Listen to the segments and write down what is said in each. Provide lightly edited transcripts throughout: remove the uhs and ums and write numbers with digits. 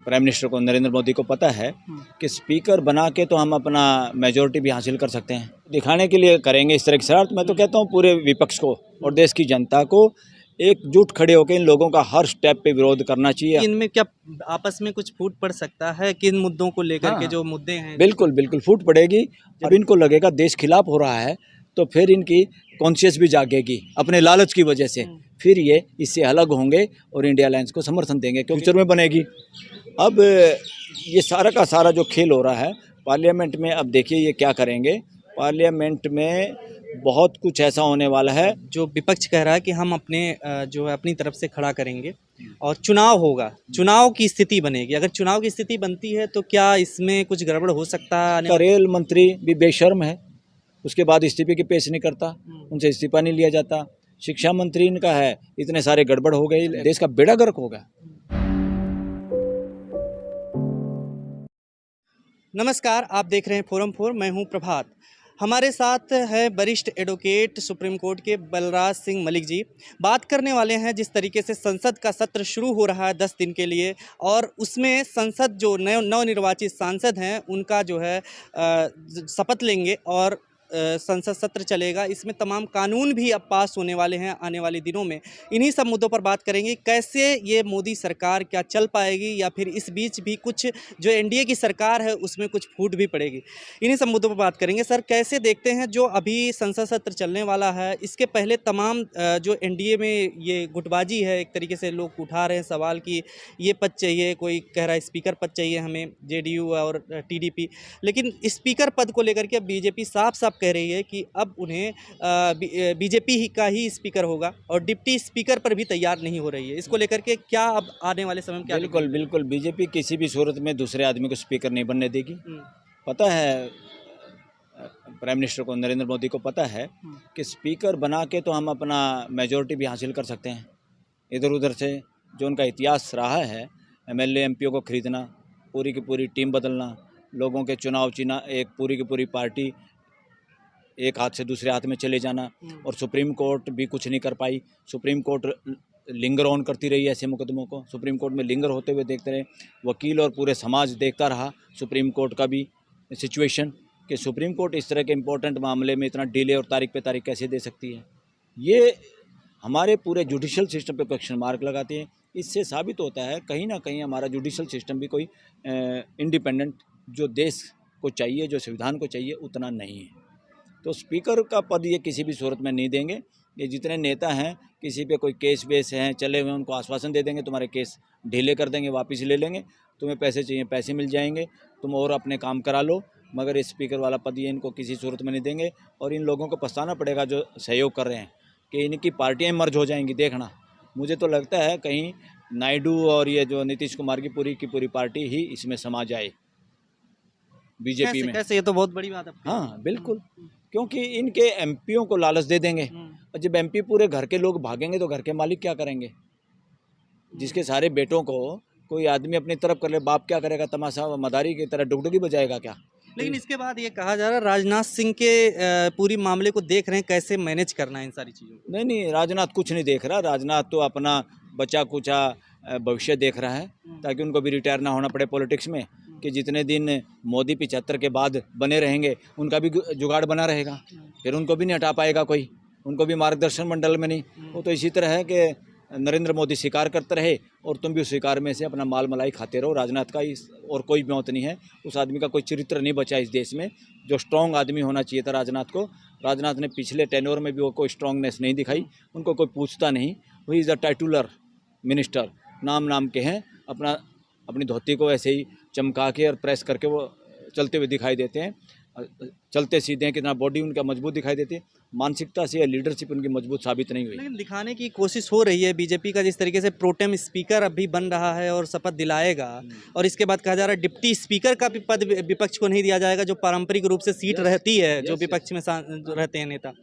Prime minister को, नरेंद्र मोदी को पता है कि स्पीकर बना के तो हम अपना मेजोरिटी भी हासिल कर सकते हैं। दिखाने के लिए करेंगे इस तरह की शरारत। मैं तो कहता हूँ पूरे विपक्ष को और देश की जनता को एकजुट खड़े होकर इन लोगों का हर स्टेप पे विरोध करना चाहिए। इनमें क्या आपस में कुछ फूट पड़ सकता है? किन मुद्दों को लेकर के जो मुद्दे हैं? बिल्कुल बिल्कुल फूट पड़ेगी। जब इनको लगेगा देश खिलाफ हो रहा है तो फिर इनकी कॉन्शियस भी जागेगी अपने लालच की वजह से। फिर ये इससे अलग होंगे और इंडिया अलायंस को समर्थन देंगे, क्योंकि फ्यूचर में बनेगी। अब ये सारा का सारा जो खेल हो रहा है पार्लियामेंट में, अब देखिए ये क्या करेंगे। पार्लियामेंट में बहुत कुछ ऐसा होने वाला है। जो विपक्ष कह रहा है कि हम अपने जो है अपनी तरफ से खड़ा करेंगे और चुनाव होगा, चुनाव की स्थिति बनेगी। अगर चुनाव की स्थिति बनती है तो क्या इसमें कुछ गड़बड़ हो सकता है? रेल मंत्री भी बेशर्म है, उसके बाद इस्तीफे की पेश नहीं करता, उनसे इस्तीफा नहीं लिया जाता। शिक्षा मंत्री इनका है, इतने सारे गड़बड़ हो गई, देश का बेड़ा गर्क होगा। नमस्कार, आप देख रहे हैं फोरम 4, मैं हूं प्रभात। हमारे साथ है वरिष्ठ एडवोकेट सुप्रीम कोर्ट के बलराज सिंह मलिक जी। बात करने वाले हैं जिस तरीके से संसद का सत्र शुरू हो रहा है 10 दिन के लिए, और उसमें संसद जो नवनिर्वाचित सांसद हैं उनका जो है शपथ लेंगे और संसद सत्र चलेगा। इसमें तमाम कानून भी अब पास होने वाले हैं आने वाले दिनों में। इन्हीं सब मुद्दों पर बात करेंगे। कैसे ये मोदी सरकार क्या चल पाएगी, या फिर इस बीच भी कुछ जो एनडीए की सरकार है उसमें कुछ फूट भी पड़ेगी। इन्हीं सब मुद्दों पर बात करेंगे। सर, कैसे देखते हैं जो अभी संसद सत्र चलने वाला है, इसके पहले तमाम जो एनडीए में ये गुटबाजी है, एक तरीके से लोग उठा रहे हैं सवाल कि ये पद चाहिए, कोई कह रहा है स्पीकर पद चाहिए हमें, जेडीयू और टीडीपी। लेकिन स्पीकर पद को लेकर के बीजेपी साफ साफ कह रही है कि अब उन्हें बीजेपी ही का ही स्पीकर होगा, और डिप्टी स्पीकर पर भी तैयार नहीं हो रही है। इसको लेकर के क्या अब आने वाले समय में क्या? बिल्कुल बिल्कुल बीजेपी किसी भी सूरत में दूसरे आदमी को स्पीकर नहीं बनने देगी। पता है प्राइम मिनिस्टर को, नरेंद्र मोदी को पता है कि स्पीकर बना के तो हम अपना मेजोरिटी भी हासिल कर सकते हैं। इधर उधर से जो उनका इतिहास रहा है, एमएलए एमपीओ को खरीदना, पूरी की पूरी टीम बदलना, लोगों के चुनाव चिना, एक पूरी की पूरी पार्टी एक हाथ से दूसरे हाथ में चले जाना, और सुप्रीम कोर्ट भी कुछ नहीं कर पाई। सुप्रीम कोर्ट लिंगर ऑन करती रही ऐसे मुकदमों को, सुप्रीम कोर्ट में लिंगर होते हुए देखते रहे। वकील और पूरे समाज देखता रहा सुप्रीम कोर्ट का भी सिचुएशन, कि सुप्रीम कोर्ट इस तरह के इम्पोर्टेंट मामले में इतना डिले और तारीख पे तारीख कैसे दे सकती है। ये हमारे पूरे जुडिशल सिस्टम पे क्वेश्चन मार्क लगाते हैं। इससे साबित होता है कहीं ना कहीं हमारा जुडिशल सिस्टम भी कोई इंडिपेंडेंट जो देश को चाहिए, जो संविधान को चाहिए, उतना नहीं है। तो स्पीकर का पद ये किसी भी सूरत में नहीं देंगे। ये जितने नेता हैं, किसी पे कोई केस वेस हैं चले हुए, उनको आश्वासन दे देंगे तुम्हारे केस ढीले कर देंगे, वापस ले लेंगे, तुम्हें पैसे चाहिए पैसे मिल जाएंगे, तुम और अपने काम करा लो। मगर ये स्पीकर वाला पद ये इनको किसी सूरत में नहीं देंगे। और इन लोगों को पछताना पड़ेगा जो सहयोग कर रहे हैं, कि इनकी पार्टियाँ मर्ज हो जाएंगी। देखना, मुझे तो लगता है कहीं नायडू और ये जो नीतीश कुमार की पूरी पार्टी ही इसमें समा जाए बीजेपी में। कैसे? ये तो बहुत बड़ी बात है। हाँ बिल्कुल, क्योंकि इनके एमपीओं को लालच दे देंगे, और जब एमपी पूरे घर के लोग भागेंगे तो घर के मालिक क्या करेंगे? जिसके सारे बेटों को कोई आदमी अपनी तरफ कर ले, बाप क्या करेगा? तमाशा मदारी की तरह डुगडुगी बजाएगा क्या? लेकिन इसके बाद ये कहा जा रहा है राजनाथ सिंह के पूरी मामले को देख रहे हैं, कैसे मैनेज करना है इन सारी चीज़ों को। नहीं, राजनाथ कुछ नहीं देख रहा। राजनाथ तो अपना बचा कुचा भविष्य देख रहा है, ताकि उनको भी रिटायर ना होना पड़े पॉलिटिक्स में, कि जितने दिन मोदी 75 के बाद बने रहेंगे उनका भी जुगाड़ बना रहेगा, फिर उनको भी नहीं हटा पाएगा कोई, उनको भी मार्गदर्शन मंडल में नहीं। वो तो इसी तरह है कि नरेंद्र मोदी शिकार करते रहे और तुम भी उस शिकार में से अपना माल मलाई खाते रहो। राजनाथ का इस और कोई मौत नहीं है। उस आदमी का कोई चरित्र नहीं बचा इस देश में, जो स्ट्रॉन्ग आदमी होना चाहिए था राजनाथ को। राजनाथ ने पिछले टेन्योर में भी वो कोई स्ट्रॉन्गनेस नहीं दिखाई, उनको कोई पूछता नहीं। वही इज़ अ टाइटुलर मिनिस्टर, नाम के हैं, अपनी धोती को ऐसे ही चमका के और प्रेस करके वो चलते हुए दिखाई देते हैं। चलते सीधे हैं, कितना बॉडी उनका मजबूत दिखाई देती है। मानसिकता से या लीडरशिप उनकी मजबूत साबित नहीं हुई। लेकिन दिखाने की कोशिश हो रही है बीजेपी का, जिस तरीके से प्रोटेम स्पीकर अभी बन रहा है और शपथ दिलाएगा, और इसके बाद कहा जा रहा है डिप्टी स्पीकर का भी पद विपक्ष को नहीं दिया जाएगा, जो पारंपरिक रूप से सीट रहती है जो विपक्ष में रहते हैं नेता।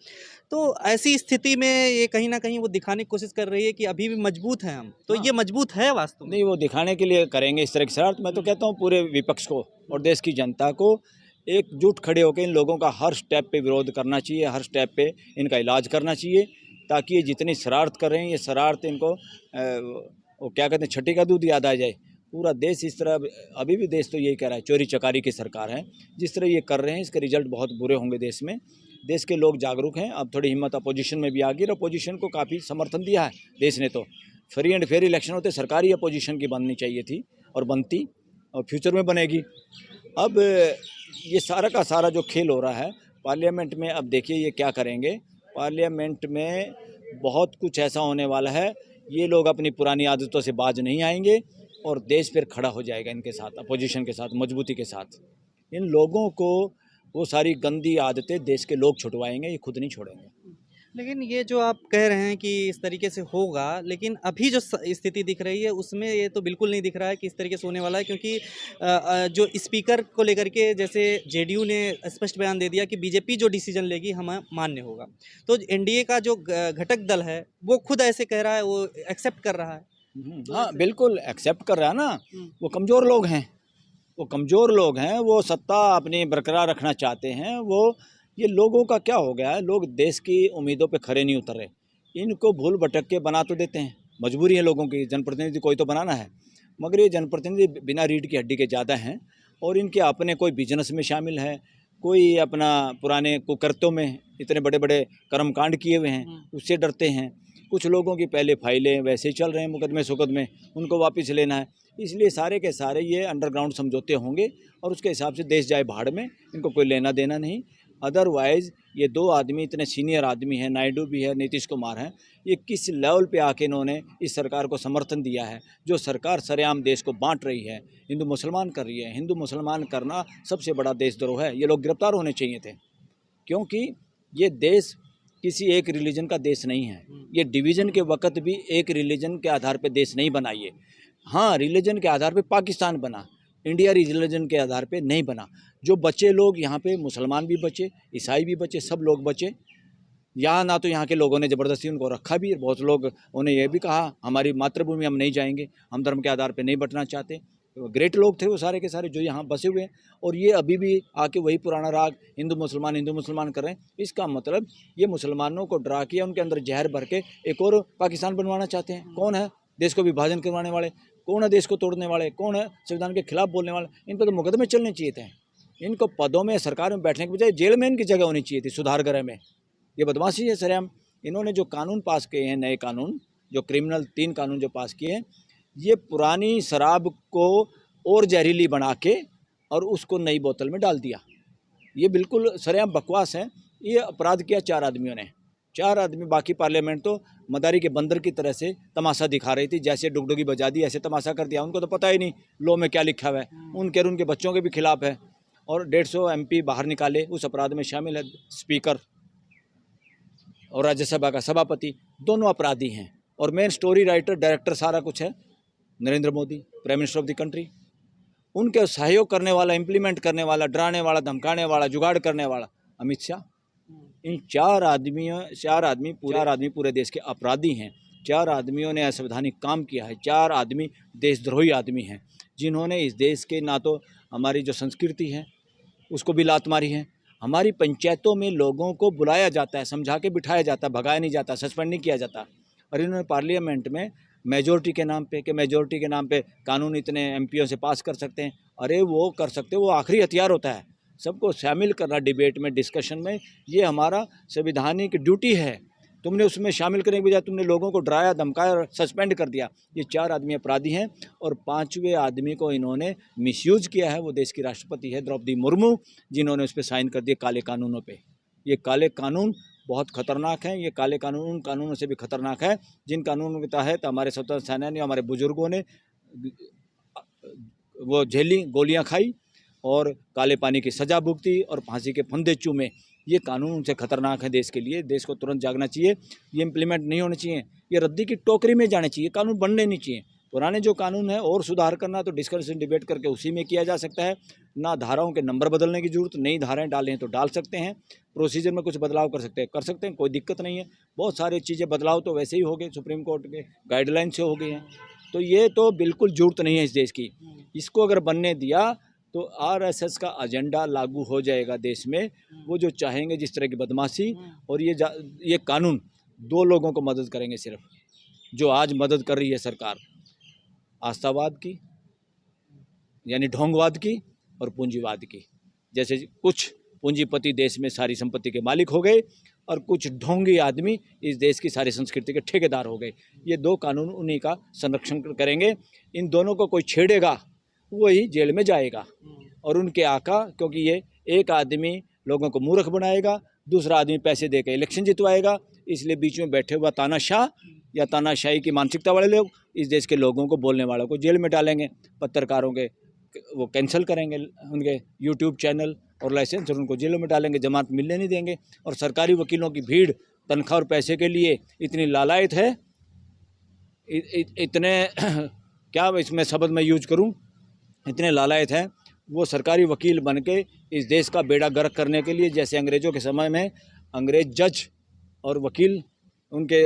तो ऐसी स्थिति में ये कहीं ना कहीं वो दिखाने की कोशिश कर रही है कि अभी भी मजबूत हैं हम। तो ये मजबूत है वास्तव में? नहीं, वो दिखाने के लिए करेंगे इस तरह की शरारत। मैं तो कहता हूँ पूरे विपक्ष को और देश की जनता को एकजुट खड़े होकर इन लोगों का हर स्टेप पे विरोध करना चाहिए, हर स्टेप पे इनका इलाज करना चाहिए, ताकि ये जितनी शरारत कर रहे हैं, ये शरारत इनको वो क्या कहते हैं, छठी का दूध याद आ जाए। पूरा देश इस तरह, अभी भी देश तो यही कह रहा है चोरी चकारी की सरकार है। जिस तरह ये कर रहे हैं इसके रिजल्ट बहुत बुरे होंगे देश में। देश के लोग जागरूक हैं, अब थोड़ी हिम्मत अपोजिशन में भी आ गई और अपोजिशन को काफ़ी समर्थन दिया है देश ने। तो फ्री एंड फेयर इलेक्शन होते, सरकार ही अपोजिशन की बननी चाहिए थी और बनती, और फ्यूचर में बनेगी। अब ये सारा का सारा जो खेल हो रहा है पार्लियामेंट में, अब देखिए ये क्या करेंगे। पार्लियामेंट में बहुत कुछ ऐसा होने वाला है, ये लोग अपनी पुरानी आदतों से बाज नहीं आएंगे और देश फिर खड़ा हो जाएगा इनके साथ, अपोजिशन के साथ, मजबूती के साथ। इन लोगों को वो सारी गंदी आदतें देश के लोग छुटवाएंगे, ये खुद नहीं छोड़ेंगे। लेकिन ये जो आप कह रहे हैं कि इस तरीके से होगा, लेकिन अभी जो स्थिति दिख रही है उसमें ये तो बिल्कुल नहीं दिख रहा है कि इस तरीके से होने वाला है, क्योंकि जो स्पीकर को लेकर के जैसे जेडीयू ने स्पष्ट बयान दे दिया कि बीजेपी जो डिसीजन लेगी हमें मान्य होगा, तो एनडीए का जो घटक दल है वो खुद ऐसे कह रहा है, वो एक्सेप्ट कर रहा है। हाँ बिल्कुल एक्सेप्ट कर रहा है ना। वो कमज़ोर लोग हैं, वो कमज़ोर लोग हैं, वो सत्ता अपनी बरकरार रखना चाहते हैं। वो ये लोगों का क्या हो गया है, लोग देश की उम्मीदों पे खरे नहीं उतर रहे। इनको भूल भटक के बना तो देते हैं, मजबूरी है लोगों की, जनप्रतिनिधि कोई तो बनाना है, मगर ये जनप्रतिनिधि बिना रीढ़ की हड्डी के ज़्यादा हैं और इनके अपने कोई बिजनेस में शामिल है, कोई अपना पुराने कुकर्तों में इतने बड़े बड़े कर्मकांड किए हुए हैं, उससे डरते हैं। कुछ लोगों की पहले फाइलें वैसे ही चल रहे हैं, मुकदमे सुकदमे, उनको वापस लेना है। इसलिए सारे के सारे ये अंडरग्राउंड समझौते होंगे और उसके हिसाब से देश जाए भाड़ में, इनको कोई लेना देना नहीं। अदरवाइज़ ये दो आदमी इतने सीनियर आदमी हैं, नायडू भी है, नीतीश कुमार हैं, ये किस लेवल पे आके इन्होंने इस सरकार को समर्थन दिया है। जो सरकार सरेआम देश को बांट रही है, हिंदू मुसलमान कर रही है। हिंदू मुसलमान करना सबसे बड़ा देशद्रोह है। ये लोग गिरफ्तार होने चाहिए थे, क्योंकि ये देश किसी एक रिलीजन का देश नहीं है। ये डिवीज़न के वक़्त भी एक रिलीजन के आधार पे देश नहीं बना ये। हाँ, रिलीजन के आधार पे पाकिस्तान बना, इंडिया रिलीजन के आधार पे नहीं बना। जो बचे लोग यहाँ पे, मुसलमान भी बचे, ईसाई भी बचे, सब लोग बचे। यहाँ ना तो यहाँ के लोगों ने ज़बरदस्ती उनको रखा भी, बहुत लोग उन्हें यह भी कहा हमारी मातृभूमि हम नहीं जाएंगे, हम धर्म के आधार पे नहीं बंटना चाहते। तो ग्रेट लोग थे वो सारे के सारे जो यहाँ बसे हुए हैं, और ये अभी भी आके वही पुराना राग हिंदू मुसलमान कर रहे हैं। इसका मतलब ये मुसलमानों को डरा के, उनके अंदर जहर भर के एक और पाकिस्तान बनवाना चाहते हैं। कौन है देश को विभाजन करवाने वाले, कौन है देश को तोड़ने वाले, कौन है संविधान के खिलाफ बोलने वाले? इन पर तो मुकदमे चलने चाहिए थे। इनको पदों में, सरकार में बैठने के बजाय जेल में इनकी जगह होनी चाहिए थी, सुधार गृह में। ये बदमाशी है सरेआम। इन्होंने जो कानून पास किए हैं, नए कानून, जो क्रिमिनल 3 कानून जो पास किए हैं, ये पुरानी शराब को और जहरीली बना के और उसको नई बोतल में डाल दिया। ये बिल्कुल सरेआम बकवास है। ये अपराध किया 4 आदमियों ने, 4 आदमी। बाकी पार्लियामेंट तो मदारी के बंदर की तरह से तमाशा दिखा रही थी, जैसे डुगडुगी बजा दी ऐसे तमाशा कर दिया। उनको तो पता ही नहीं लॉ में क्या लिखा हुआ है। उनके और उनके बच्चों के भी खिलाफ है, और 150 MP बाहर निकाले। उस अपराध में शामिल है स्पीकर और राज्यसभा का सभापति, दोनों अपराधी हैं। और मेन स्टोरी राइटर, डायरेक्टर, सारा कुछ है Narendra Modi, prime minister of the country. उनके सहयोग करने वाला, इम्प्लीमेंट करने वाला, डराने वाला, धमकाने वाला, जुगाड़ करने वाला अमित शाह। इन 4 आदमी पूरे देश के अपराधी हैं। 4 आदमियों ने असंवैधानिक काम किया है। 4 आदमी देशद्रोही आदमी हैं, जिन्होंने इस देश के, ना तो हमारी जो संस्कृति है उसको भी लात मारी है। हमारी पंचायतों में लोगों को बुलाया जाता है, समझा के बिठाया जाता है, भगाया नहीं जाता, सस्पेंड नहीं किया जाता। और इन्होंने पार्लियामेंट में मेजॉरिटी के नाम पे कानून इतने MPओं से पास कर सकते हैं। अरे वो कर सकते, वो आखिरी हथियार होता है। सबको शामिल करना डिबेट में, डिस्कशन में, ये हमारा संविधानिक ड्यूटी है। तुमने उसमें शामिल करने के बजाय तुमने लोगों को डराया, धमकाया और सस्पेंड कर दिया। ये 4 आदमी अपराधी हैं। और 5वें आदमी को इन्होंने मिसयूज किया है। वो देश की राष्ट्रपति है द्रौपदी मुर्मू, जिन्होंने उस पर साइन कर दिए काले कानूनों पे। ये काले कानून बहुत खतरनाक हैं। ये काले कानून उन कानूनों से भी खतरनाक है जिन कानूनों के तहत हमारे स्वतंत्रता सेनानियों, हमारे बुजुर्गों ने वो झेली, गोलियां खाई और काले पानी की सज़ा भुगती और फांसी के फंदे चूमे। ये कानून उनसे खतरनाक है देश के लिए। देश को तुरंत जागना चाहिए। ये इम्प्लीमेंट नहीं होने चाहिए, ये रद्दी की टोकरी में जाने चाहिए, कानून बनने नहीं चाहिए। पुराने जो कानून है और सुधार करना तो डिस्कशन डिबेट करके उसी में किया जा सकता है। ना धाराओं के नंबर बदलने की जरूरत, नई धाराएं डालें तो डाल सकते हैं, प्रोसीजर में कुछ बदलाव कर सकते हैं, कोई दिक्कत नहीं है। बहुत सारी चीज़ें बदलाव तो वैसे ही हो गए, सुप्रीम कोर्ट के गाइडलाइन से हो गए हैं। तो ये तो बिल्कुल जरूरत नहीं है इस देश की। इसको अगर बनने दिया तो RSS का एजेंडा लागू हो जाएगा देश में। वो जो चाहेंगे जिस तरह की बदमाशी, और ये कानून 2 लोगों को मदद करेंगे सिर्फ, जो आज मदद कर रही है सरकार, आस्थावाद की यानी ढोंगवाद की और पूंजीवाद की। जैसे कुछ पूंजीपति देश में सारी संपत्ति के मालिक हो गए और कुछ ढोंगी आदमी इस देश की सारी संस्कृति के ठेकेदार हो गए। ये दो कानून उन्हीं का संरक्षण करेंगे। इन दोनों को कोई छेड़ेगा वही जेल में जाएगा। और उनके आका, क्योंकि ये एक आदमी लोगों को मूर्ख बनाएगा, दूसरा आदमी पैसे देकर इलेक्शन जितवाएगा, इसलिए बीच में बैठे हुआ तानाशाह या तानाशाही की मानसिकता वाले लोग इस देश के लोगों को, बोलने वालों को जेल में डालेंगे। पत्रकारों के वो कैंसिल करेंगे उनके यूट्यूब चैनल और लाइसेंस, और उनको जेलों में डालेंगे, जमानत मिलने नहीं देंगे। और सरकारी वकीलों की भीड़ तनख्वाह और पैसे के लिए इतनी लालायत है, इतने क्या इसमें शब्द मैं यूज करूं, इतने लालायत हैं वो सरकारी वकील बन के इस देश का बेड़ा गर्क करने के लिए, जैसे अंग्रेज़ों के समय में अंग्रेज जज और वकील उनके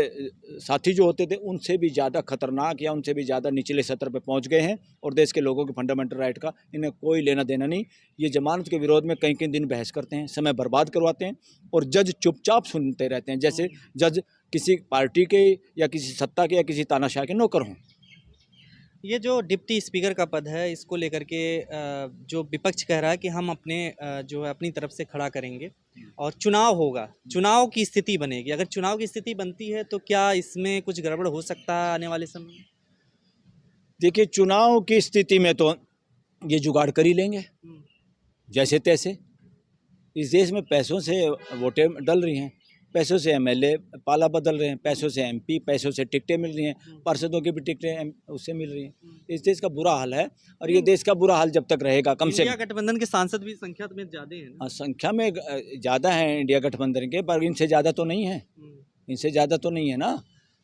साथी जो होते थे उनसे भी ज़्यादा खतरनाक या उनसे भी ज़्यादा निचले स्तर पे पहुंच गए हैं। और देश के लोगों के फंडामेंटल राइट का इन्हें कोई लेना देना नहीं। ये जमानत के विरोध में कई कई दिन बहस करते हैं, समय बर्बाद करवाते हैं, और जज चुपचाप सुनते रहते हैं, जैसे जज किसी पार्टी के या किसी सत्ता के या किसी तानाशाह के नौकर हों। ये जो डिप्टी स्पीकर का पद है, इसको लेकर के जो विपक्ष कह रहा है कि हम अपने जो है अपनी तरफ से खड़ा करेंगे और चुनाव होगा, चुनाव की स्थिति बनेगी। अगर चुनाव की स्थिति बनती है तो क्या इसमें कुछ गड़बड़ हो सकता है आने वाले समय में? देखिए, चुनाव की स्थिति में तो ये जुगाड़ कर ही लेंगे जैसे तैसे। इस देश में पैसों से वोटें डल रही हैं, पैसों से एमएलए पाला बदल रहे हैं, पैसों से एमपी, पैसों से टिकटें मिल रही हैं, पार्षदों की भी टिकटें उससे मिल रही हैं। इस देश का बुरा हाल है, और ये देश का बुरा हाल जब तक रहेगा, कम से इंडिया गठबंधन के सांसद भी संख्या में ज़्यादा हैं ना? संख्या में ज़्यादा हैं इंडिया गठबंधन के, पर इनसे ज़्यादा तो नहीं है, इनसे ज़्यादा तो नहीं है ना।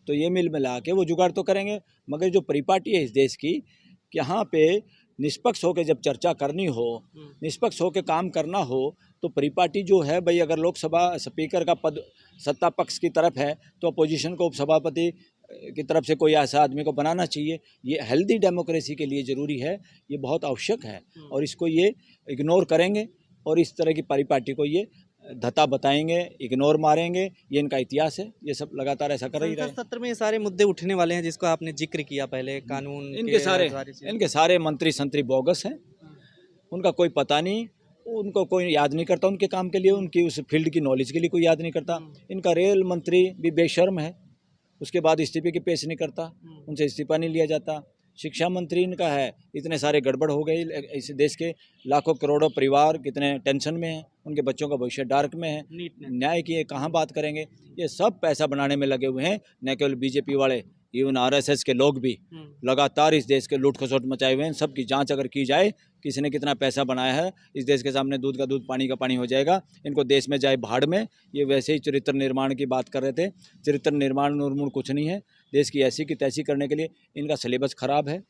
तो ये मिल मिला के वो जुगाड़ तो करेंगे। मगर जो परिपाटी है इस देश की, कि यहाँ पे निष्पक्ष होकर जब चर्चा करनी हो, निष्पक्ष होकर काम करना हो, तो परिपाटी जो है भाई, अगर लोकसभा स्पीकर का पद सत्ता पक्ष की तरफ है तो अपोजिशन को उपसभापति की तरफ से कोई ऐसा आदमी को बनाना चाहिए। ये हेल्दी डेमोक्रेसी के लिए ज़रूरी है, ये बहुत आवश्यक है। और इसको ये इग्नोर करेंगे और इस तरह की परिपाटी को ये धता बताएंगे, इग्नोर मारेंगे। ये इनका इतिहास है, ये सब लगातार ऐसा कर ही रहे हैं। संसद सत्र में ये सारे मुद्दे उठने वाले हैं जिसको आपने जिक्र किया पहले, कानून इनके सारे मंत्री संतरी बोगस हैं, उनका कोई पता नहीं, उनको कोई याद नहीं करता उनके काम के लिए, उनकी उस फील्ड की नॉलेज के लिए कोई याद नहीं करता। इनका रेल मंत्री भी बेशर्म है, उसके बाद इस्तीफे की पेश नहीं करता, उनसे इस्तीफा नहीं लिया जाता। शिक्षा मंत्री इनका है, इतने सारे गड़बड़ हो गई, इस देश के लाखों करोड़ों परिवार कितने टेंशन में हैं, उनके बच्चों का भविष्य डार्क में है, न्याय की कहाँ बात करेंगे। ये सब पैसा बनाने में लगे हुए हैं, न केवल बीजेपी वाले, इवन आरएसएस के लोग भी लगातार इस देश के लूट खसोट मचाए हुए हैं। सबकी जांच अगर की जाए, किसी कितना पैसा बनाया है, इस देश के सामने दूध का दूध पानी का पानी हो जाएगा। इनको देश में जाए भाड़ में। ये वैसे ही चरित्र निर्माण की बात कर रहे थे, चरित्र निर्माण नूरमूण कुछ नहीं है। देश की ऐसी की तैसी करने के लिए इनका सिलेबस खराब है।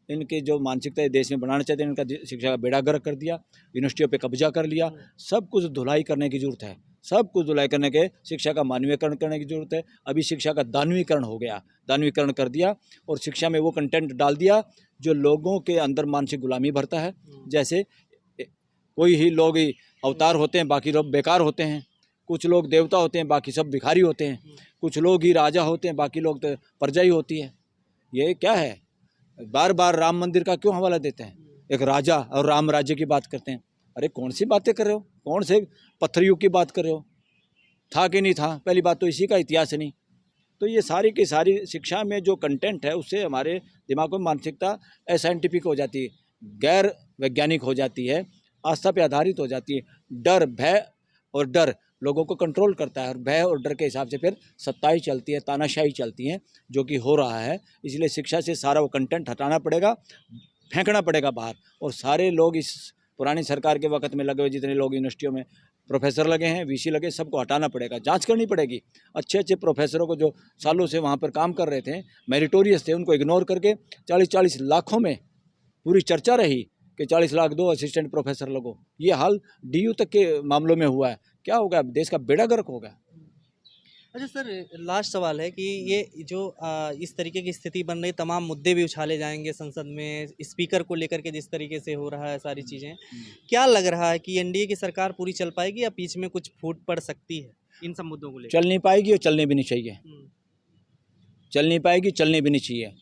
इनकी जो मानसिकता देश में बनाना चाहते हैं, इनका शिक्षा का बेड़ा गर्क कर दिया, यूनिवर्सिटियों पे कब्जा कर लिया। सब कुछ धुलाई करने की जरूरत है, सब कुछ धुलाई करने के, शिक्षा का मानवीकरण करने की जरूरत है। अभी शिक्षा का दानवीकरण हो गया, दानवीकरण कर दिया और शिक्षा में वो कंटेंट डाल दिया जो लोगों के अंदर मानसिक गुलामी भरता है। जैसे कोई ही लोग ही अवतार होते हैं, बाकी लोग बेकार होते हैं। कुछ लोग देवता होते हैं, बाकी सब भिखारी होते हैं। कुछ लोग ही राजा होते हैं, बाकी लोग तो प्रजा ही होती है। ये क्या है? बार बार राम मंदिर का क्यों हवाला देते हैं? एक राजा और राम राज्य की बात करते हैं। अरे कौन सी बातें कर रहे हो? कौन से पत्थर युग की बात कर रहे हो? था कि नहीं था? पहली बात तो इसी का इतिहास नहीं। तो ये सारी की सारी शिक्षा में जो कंटेंट है, उससे हमारे दिमाग में मानसिकता असाइंटिफिक हो जाती है, गैर वैज्ञानिक हो जाती है, आस्था पे आधारित हो जाती है। डर, भय और डर लोगों को कंट्रोल करता है, और भय और डर के हिसाब से फिर सत्ताई चलती है, तानाशाही चलती है, जो कि हो रहा है। इसलिए शिक्षा से सारा वो कंटेंट हटाना पड़ेगा, फेंकना पड़ेगा बाहर। और सारे लोग इस पुरानी सरकार के वक्त में लगे हुए जितने लोग यूनिवर्सिटियों में प्रोफेसर लगे हैं, वीसी लगे, सबको हटाना पड़ेगा, जांच करनी पड़ेगी। अच्छे अच्छे प्रोफेसरों को जो सालों से वहाँ पर काम कर रहे थे, मेरिटोरियस थे, उनको इग्नोर करके 40-40 लाखों में पूरी चर्चा रही कि 40 लाख दो, असिस्टेंट प्रोफेसर लगो। ये हाल डीयू तक के मामलों में हुआ है। क्या होगा? देश का बेड़ा गर्क होगा। अच्छा सर, लास्ट सवाल है कि ये जो इस तरीके की स्थिति बन रही, तमाम मुद्दे भी उछाले जाएंगे संसद में, स्पीकर को लेकर के जिस तरीके से हो रहा है सारी चीज़ें, क्या लग रहा है कि एनडीए की सरकार पूरी चल पाएगी या बीच में कुछ फूट पड़ सकती है इन सब मुद्दों को लेकर? चल नहीं पाएगी और चलने भी नहीं चाहिए। चल नहीं पाएगी, चलने भी नहीं चाहिए।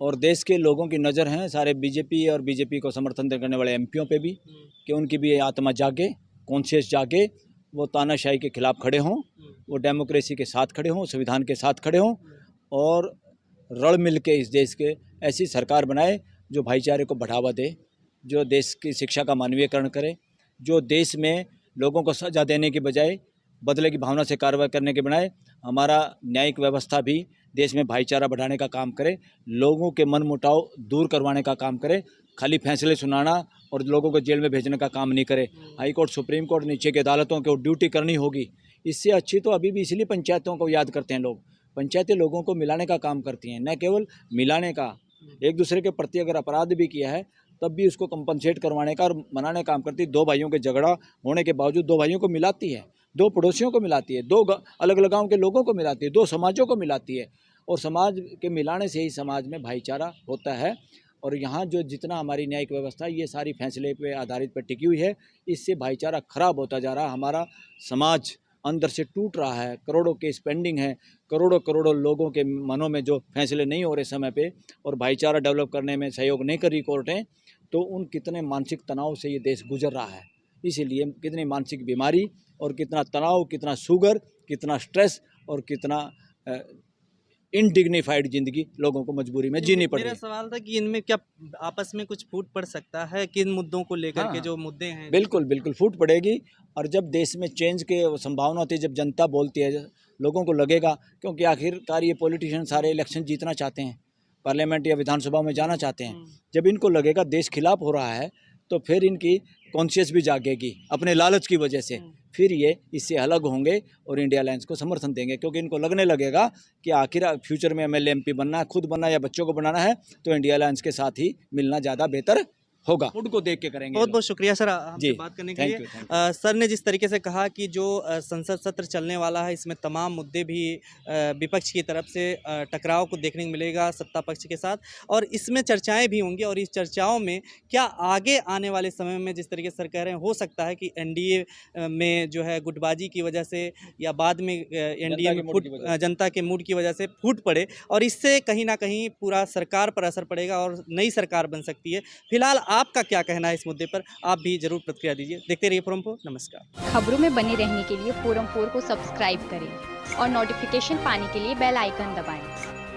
और देश के लोगों की नज़र हैं सारे बीजेपी और बीजेपी को समर्थन करने वाले एमपीओं पे भी कि उनकी भी आत्मा जागे, कॉन्शियस जागे, वो तानाशाही के खिलाफ खड़े हों, वो डेमोक्रेसी के साथ खड़े हों, संविधान के साथ खड़े हों और रल मिल के इस देश के ऐसी सरकार बनाए जो भाईचारे को बढ़ावा दे, जो देश की शिक्षा का मानवीयकरण करे, जो देश में लोगों को सजा देने की बजाय बदले की भावना से कार्रवाई करने के बजाय हमारा न्यायिक व्यवस्था भी देश में भाईचारा बढ़ाने का काम करे, लोगों के मन मुटाव दूर करवाने का काम करे, खाली फैसले सुनाना और लोगों को जेल में भेजने का काम नहीं करे। हाई कोर्ट, सुप्रीम कोर्ट, नीचे की अदालतों को ड्यूटी करनी होगी। इससे अच्छी तो अभी भी इसलिए पंचायतों को याद करते हैं लोग। पंचायतें लोगों को मिलाने का काम करती हैं, न केवल मिलाने का। एक दूसरे के प्रति अगर अपराध भी किया है तब भी उसको कंपनसेट करवाने का और मनाने का काम करती है। दो भाइयों के झगड़ा होने के बावजूद दो भाइयों को मिलाती है, दो पड़ोसियों को मिलाती है, दो अलग अलग गाँव के लोगों को मिलाती है, दो समाजों को मिलाती है और समाज के मिलाने से ही समाज में भाईचारा होता है। और यहाँ जो जितना हमारी न्यायिक व्यवस्था ये सारी फैसले पे आधारित पर टिकी हुई है, इससे भाईचारा खराब होता जा रहा है। हमारा समाज अंदर से टूट रहा है, करोड़ों के स्पेंडिंग है, करोड़ों करोड़ों लोगों के मनों में जो फैसले नहीं हो रहे समय पे और भाईचारा डेवलप करने में सहयोग नहीं कर रही कोर्टें, तो उन कितने मानसिक तनाव से ये देश गुजर रहा है। इसीलिए कितनी मानसिक बीमारी और कितना तनाव, कितना शुगर, कितना स्ट्रेस और कितना इनडिग्निफाइड जिंदगी लोगों को मजबूरी में जीनी पड़ रही है। मेरा सवाल था कि इनमें क्या आपस में कुछ फूट पड़ सकता है, किन मुद्दों को लेकर के हाँ, जो मुद्दे हैं? बिल्कुल बिल्कुल फूट पड़ेगी। और जब देश में चेंज के संभावना होती है, जब जनता बोलती है, लोगों को लगेगा, क्योंकि आखिरकार ये पॉलिटिशियन सारे इलेक्शन जीतना चाहते हैं, पार्लियामेंट या विधानसभा में जाना चाहते हैं। जब इनको लगेगा देश खिलाफ हो रहा है तो फिर इनकी कॉन्शियस भी जागेगी अपने लालच की वजह से, फिर ये इससे अलग होंगे और इंडिया अलायंस को समर्थन देंगे। क्योंकि इनको लगने लगेगा कि आखिर फ्यूचर में एमएलए एमपी बनना है, खुद बनना या बच्चों को बनाना है, तो इंडिया अलायंस के साथ ही मिलना ज़्यादा बेहतर होगा। उनको देख के करेंगे। बहुत बहुत शुक्रिया सर हमसे जी, बात करने के थैंक लिए। यू, थैंक सर ने जिस तरीके से कहा कि जो संसद सत्र चलने वाला है, इसमें तमाम मुद्दे भी विपक्ष की तरफ से टकराव को देखने को मिलेगा सत्ता पक्ष के साथ, और इसमें चर्चाएं भी होंगी। और इस चर्चाओं में क्या आगे आने वाले समय में जिस तरीके से सर कह रहे हैं, हो सकता है कि एनडीए में जो है गुटबाजी की वजह से या बाद में एनडीए में जनता के मूड की वजह से फूट पड़े, और इससे कहीं ना कहीं पूरा सरकार पर असर पड़ेगा और नई सरकार बन सकती है। फिलहाल आपका क्या कहना है इस मुद्दे पर, आप भी जरूर प्रतिक्रिया दीजिए। देखते रहिए फोरम 4। नमस्कार। खबरों में बने रहने के लिए फोरम 4 को सब्सक्राइब करें और नोटिफिकेशन पाने के लिए बेल आइकन दबाएं।